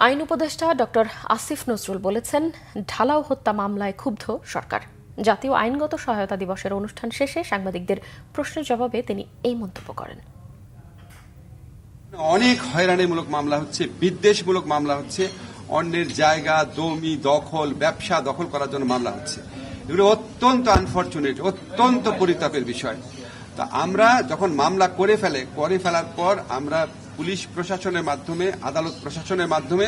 আইন উপদেষ্টা ডক্টর আসিফ নজরুল বলেছেন, ঢালাও হত্যা মামলায় ক্ষুব্ধ সরকার। জাতীয় আইনগত সহায়তা দিবসের অনুষ্ঠান শেষে সাংবাদিকদের প্রশ্নের জবাবে তিনি এই মন্তব্য করেন। অনেক হয়রানিমূলক মামলা হচ্ছে, বিদ্বেষমূলক মামলা হচ্ছে, অন্যের জায়গা, জমি দখল, ব্যবসা দখল করার জন্য মামলা হচ্ছে। এগুলো অত্যন্ত আনফরচুনেট, অত্যন্ত পরিতাপের বিষয়। তা আমরা যখন মামলা করে ফেলার পর আমরা পুলিশ প্রশাসনের মাধ্যমে, আদালত প্রশাসনের মাধ্যমে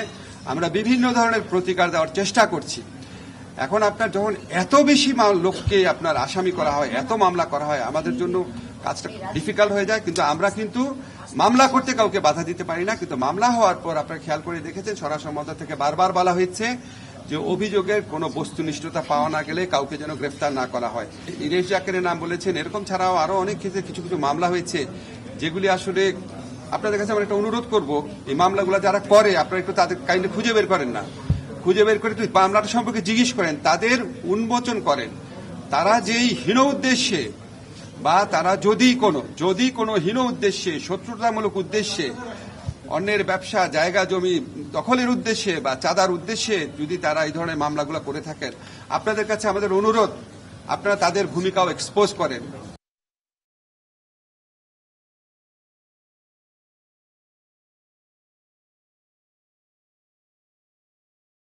আমরা বিভিন্ন ধরনের প্রতিকার দেওয়ার চেষ্টা করছি। এখন আপনার যখন এত বেশি লোককে আপনার আসামি করা হয়, এত মামলা করা হয়, আমাদের জন্য কাজটা ডিফিকাল্ট হয়ে যায়। কিন্তু আমরা মামলা করতে কাউকে বাধা দিতে পারি না। কিন্তু মামলা হওয়ার পর আপনারা খেয়াল করে দেখেছেন, স্বরাষ্ট্র মন্ত্রণালয় থেকে বারবার বলা হয়েছে যে অভিযোগের কোনো বস্তুনিষ্ঠতা পাওয়া না গেলে কাউকে যেন গ্রেফতার না করা হয়। ইরেশ জাকেরের নাম বলেছেন, এরকম ছাড়াও আরো অনেক ক্ষেত্রে কিছু কিছু মামলা হয়েছে যেগুলি আসলে আপনাদের কাছে আমরা একটা অনুরোধ করব, এই মামলাগুলো যারা করে আপনারা একটু তাদের কাইন্ডলি খুঁজে বের করেন না, খুঁজে বের করে তুই মামলাটা সম্পর্কে জিজ্ঞেস করেন, তাদের উন্মোচন করেন। তারা যেই হীন উদ্দেশ্যে বা তারা যদি কোনো হীন উদ্দেশ্যে, শত্রুতামূলক উদ্দেশ্যে, অন্যের ব্যবসা, জায়গা, জমি দখলের উদ্দেশ্যে বা চাঁদার উদ্দেশ্যে যদি তারা এই ধরনের মামলাগুলো করে থাকেন, আপনাদের কাছে আমাদের অনুরোধ, আপনারা তাদের ভূমিকাও এক্সপোজ করেন।